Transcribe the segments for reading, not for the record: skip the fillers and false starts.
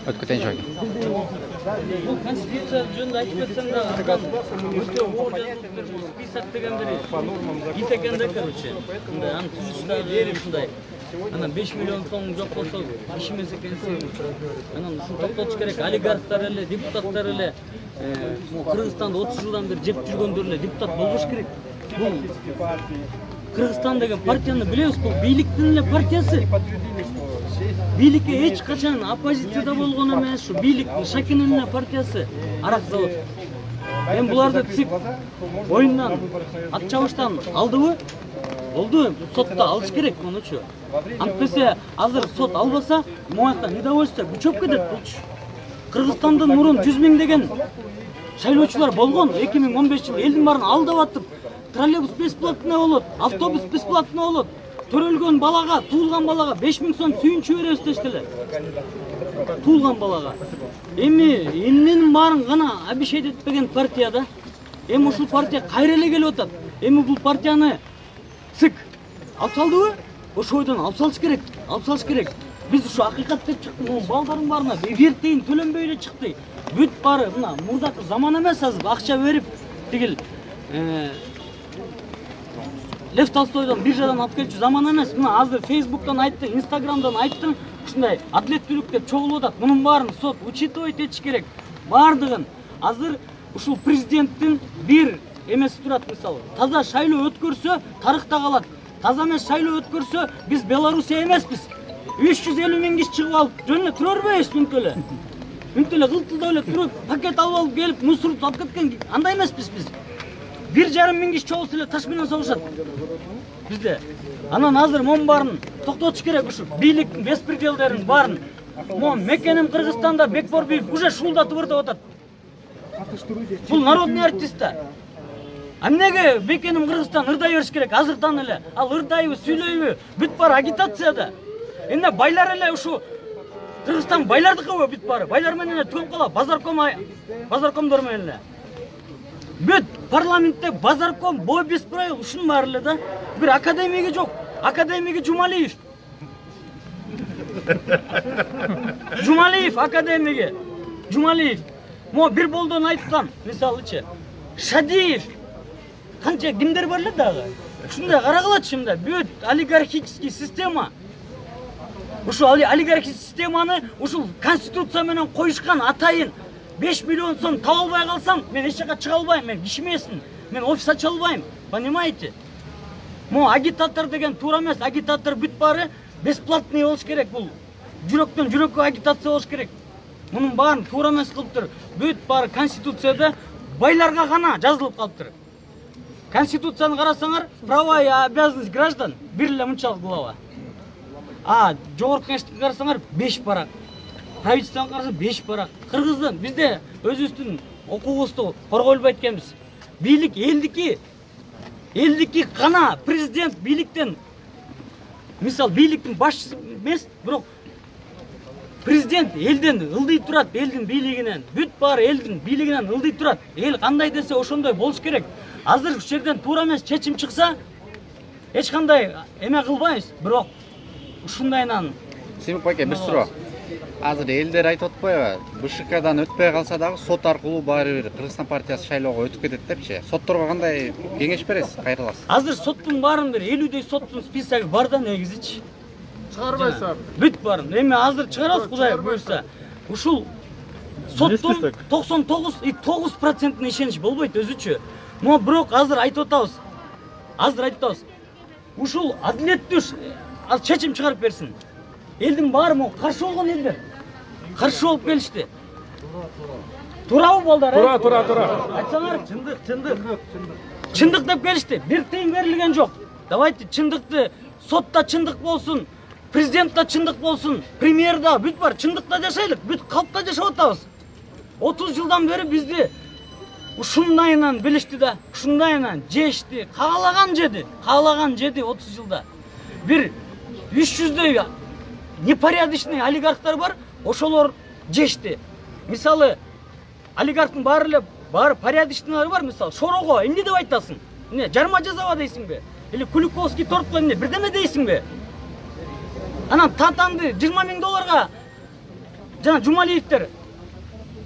өткөтен жой. Бұл конституция жөнінде айтып кетсем да, өте ор жазылып тұр, список дегендер ит екенде, короче. Аны түзушілер ушундай. Ана 5 миллион сом жоқ болса, işimiz екенсен. Анан ушул токтотуш керек, олигархтар эле, депутаттар эле, Кыргызстанда 30 жылдан бери жеп жүргөндөр эле депутат болбош керек. Бул Кыргызстан деген партияны билебиз, бул бийликтин эле партиясы. Бийликке эч качан оппозицияда болгон эмес, ушу бийликтин Шакинин эле партиясы, арак завод. Эми буларды ЦИК оюндан, ат чабыштан алдыбы? Oldu, sotda alış gerek konuşuyor. Antpese hazır sot albasa, muhakkak недовольство bu çok gider. Kırgızstan'dan murun 100 bin degen şaylooçular bolgon 2015 yılı elin bарын aldап atıp, троллейбус бесплатный болот, автобус бесплатный болот. Төрөлгөн балага, туулган балага 5 000 сом сүйүнчү беребиз дештилер. Туулган балага. Эми элдин барын гана обещать этпеген партияда. Эми ушул партия кайра эле келип атат. Эми бул партияны ЦИК алып салдыбы? Ошо ойдон алып салыш керек, алып салыш керек. Биз ушу акыйкат деп чыктык, балдардын барына бертейин төлөнбөй эле чыкты. Бүт бары мына мурдакы заман эмес азыр акча берип тигил Лев Толстойдон биржадан алып келчү заман эмес. Мына азыр Facebook'tan айтты, Instagram'dan айтты, ушундай адлеттүүлүк деп чогулуп атат. Мунун баарын сот учитывать этиш керек. Бардыгын азыр ушул президенттин бир эмеси турат, мисалы. Таза шайлоо өткөрсө, тарыхта калат. Таза эмес шайлоо өткөрсө, биз Белоруссия эмеспиз. 350 миң киши чыгып алып, жөнүнө тура бербейбиз мүнтө эле. Мүнтө эле кылтылдап эле туруп, пакет алып келип, мусорду алып кеткен андай эмеспиз биз. 1,5 миң киши чогулса эле таш менен согушат. Бизде. Анан азыр мон барын токтотуш керек ушу бийликтин беспределдерин барын. Мон мекеним Кыргызстанда Бекборбиев уже шуулдатып ырдап атат. Бул народный артист да. А эмнеге бекеним Кыргызстан ырдай бериш керек азырдан эле? Ал ырдайбы, сүйлөйбү? Бүт бары агитацияда. Эмне байлар эле ушу Кыргызстан байлардыкыбы бүт бары? Байлар менен эле түгөн калат, базаркомдор менен эле. Бүт парламентте базарком, бой без правил ушунун баары эле да. Бир академиги жок. Академиги Жумалиев. Жумалиев академиги. Жумалиев. Мо бир болдон айткан, мисалычы. Шадиев. Канча кимдер бар эле дагы? Ушундай карагылачы мында бүт олигархический система. Ушул олигархический системаны ушул конституция менен коюшкан атайын 5 миллион сом таба албай калсам, мен эч жака чыга албайм, мен киши эмесмин. Мен офис ача албайм, понимаете? Мо агитатор деген туура эмес, агитатор бүт баары бесплатный болуш керек бул. Жүрөктөн жүрөккө агитация болуш керек. Мунун баарын туура эмес кылыптыр. Бүт баары конституцияда байларга гана жазылып калыптыр. Конституцияны карасаңар, права и обязанность граждан бир эле мынчалык глава. Жогорку кеңештикке карасаңар 5 парак. Правительствоны карасаң 5 парак. Кыргыздын бизде өзүбүздүн укугубузду корголбой эткенбиз. Бийлик элдики. Элдики гана президент бийликтен мисал бийликтин башчысы эмес, бирок президент элден ылдый турат, элдин бийлигинен. Бүт баары элдин бийлигинен ылдый турат. Эл кандай десе ошондой болуш керек. Азыр ушул жерден туура эмес чечим чыкса, эч кандай эме кылбайбыз, бирок ушундайынан. Семик байке, бир суроо. Азыр элдер айтып атпайбы? БШКдан өтпөй калса дагы сот аркылуу баары бир Кыргызстан партиясы шайлоого өтүп кетет депчи. Сотторго кандай кеңеш бересиз? Кайрыласыз? Азыр соттун баарын бир 50дей соттун списоги бар да негизичи. Чыгарбайсызбы? Бүт барын. Эми азыр чыгарабыз Кудай буйрса. Ушул соттун 99% ишенич болбойт өзүчө. Но бирок азыр айтып атабыз. Ушул адилеттүү чечим чыгарып берсин. Элдин баары мо каршы болгон элдер. Каршы болуп келишти. Туурабы балдар? Тура. Айтсаңар, чындык деп келишти. Бир тыйын берилген жок. Давайте чындыкты, сотта чындык болсун, президентте чындык болсун, премьерда бүт бар чындыкта жашайлык, бүт калпта жашап атабыз. 30 жылдан бери бизди ушундайынан билишти да, ушундайынан жешти, каалаган жеди 30 жылда. Бир 300дөй непорядочный олигархтар бар, ошолор жешти. Мисалы, олигархтын баары порядочныйлар бар, мисалы, Шорого эмне деп айтасың? Эмне, жарма жазаба дейсиңби? Или Куликовский тортко эмне, бирдеме дейсиңби? Анан татанды $20 000 жана Жумалиевтер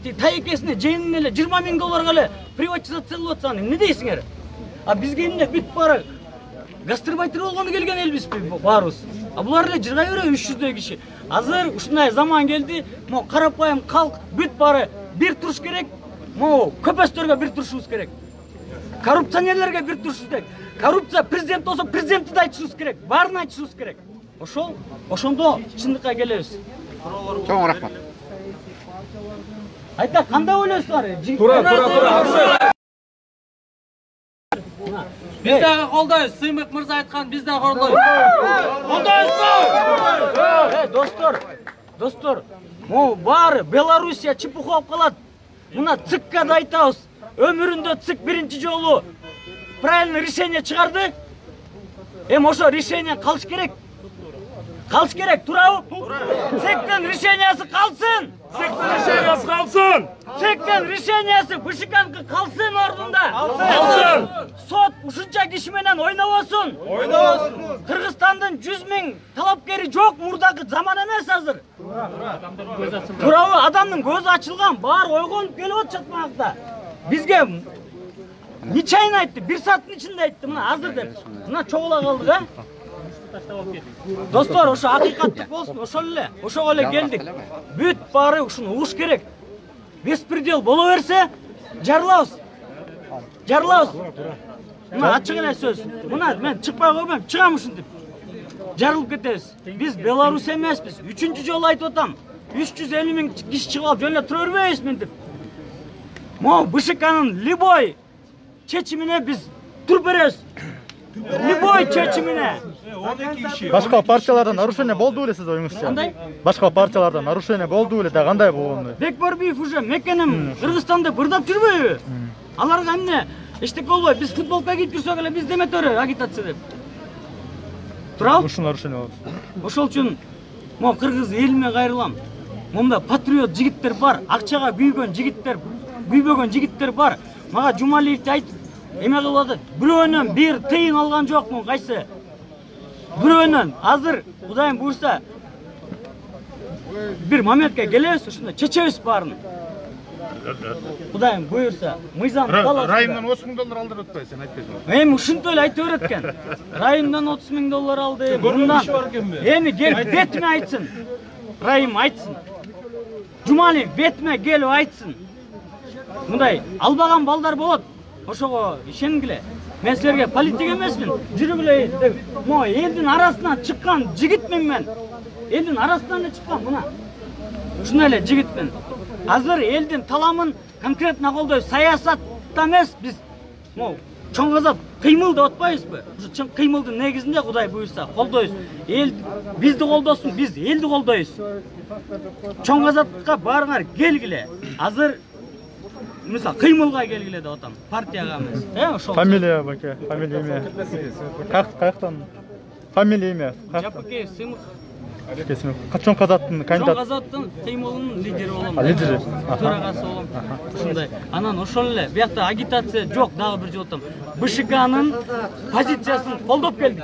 тайекесине жыйынын эле 20 000 долларга эле приватизациялап атса эмне дейсиңер? А бизге эмне бүт бары гастарбайтер болгону келген элбизби баарыбыз? А булар эле жыргай береби 300 киши. Азыр ушундай заман келди, могу карапайым калк бүт бары бир туруш керек. Могу көпөстөргө бир турушубуз керек. Коррупционерлерге бир турушубуз керек. Коррупция президент болсо президентти да айтышыбыз керек. Баарын айтышыбыз керек. Ошондо чындыкка келебиз. Чоң рахмат. Айта кандай ойлойсуңар? Тура. Biz de kolдайбыз. Сыймык мырза айткан, biz de kolдайбыз. Достор, могу баары Белоруссия чепуха болуп калат. Мына ЦИКка да айтабыз. Өмүрүндө ЦИК биринчи жолу правильный решение чыгарды. Ошо решение калыш керек. Калыш керек, туурабы? ЦИКтин решениясы калсын. ЦИКтин решениясы БШКныкы калсын ордунда. Калсын. Сот ушунча киши менен ойнобосун. Кыргызстандын 100 000 талапкери жок, мурдагы заман эмес азыр. Туурабы? Адамдын көзү ачылган, баары ойгонуп келип атышат мынакта. Бизге нечайын айтты, 1 сааттын ичинде айтты, мына азыр деп. Мына чогула калдык, а? Достор, ошо акыйкаттык болсун, ошол эле, ошого эле келдик. Бүт баары ушуну угуш керек. Беспредел боло берсе, жарылабыз. Мына ачык эле сөз. Мына мен чыкпай койбойм, чыгам ушинтип. Жарылып кетебиз. Биз Беларусь эмеспиз. 3-чү жолу айтып атам. 350 000 киши чыгып алып жөн эле тура бербейбиз мынтип. Могу БШКнын любой чечимине биз туруп беребиз. Любой чечимине. Башка партиялардан нарушение болду эле сиз оюңузча? Кандай? Башка партиялардан нарушение болду эле да кандай болгону? Бекборбиев уже мекеним Кыргызстанда бырдап жүрбөйбү? Аларга эмне эчтеке болбой, биз футболка кийип жүрсөк эле биз деметөрү агитация деп. Туурабы? Ушул нарушение болду. Ошол үчүн могу кыргыз элиме кайрылам. Монда патриот жигиттер бар, акчага күйгөн жигиттер бар. Мага Жумалиевди айтып, эме кылып атат. Бирөөнөн бир тыйын алган жокмун, кайсы? Бирөөнөн азыр Кудайым буйрса бир моментке келебиз, ушунда чечебиз баарын. Кудайым буйрса, мыйзам талап. Райымдан 30 000 доллар алдырып атпайбы, сен айтпайсың. Эми ушинтип эле айтып берет экен. Райымдан 30 000 доллар алды. Мындан эми келип бетиме айтсын. Райым айтсын. Жумалиев бетиме келип айтсын. Мындай албаган балдар болот. Ошого ишенгиле. Мен силерге политик эмесмин. Жүрүгүлө деп, могу элдин арасынан чыккан жигитмин мен. Элдин арасынан эле чыккан мына. Ушундай эле жигитмин. Азыр элдин таламын конкретно колдойбуз. Саясатта эмес, биз могу чоң казап кыймыл деп атпайбызбы? Ушу кыймылдын негизинде Кудай буйрса колдойбуз. Эл бизди колдосун, биз элди колдойбуз. Чоң казапка баарыңар келгиле. Азыр мисалы кыймылга келгиле деп атам. Партияга эмес. Ошол. Фамилия баке, фамилия эме. Каяктан? Фамилия эме. Жапыкеев Сымык. Качан казаттын кандидат? Чоң казаттын кыймылынын лидери болом. Лидери. Төрагасы болом. Ушундай. Анан ошол эле биякта агитация жок, дагы бир жолу айтам. БШКнын позициясын колдоп келдик.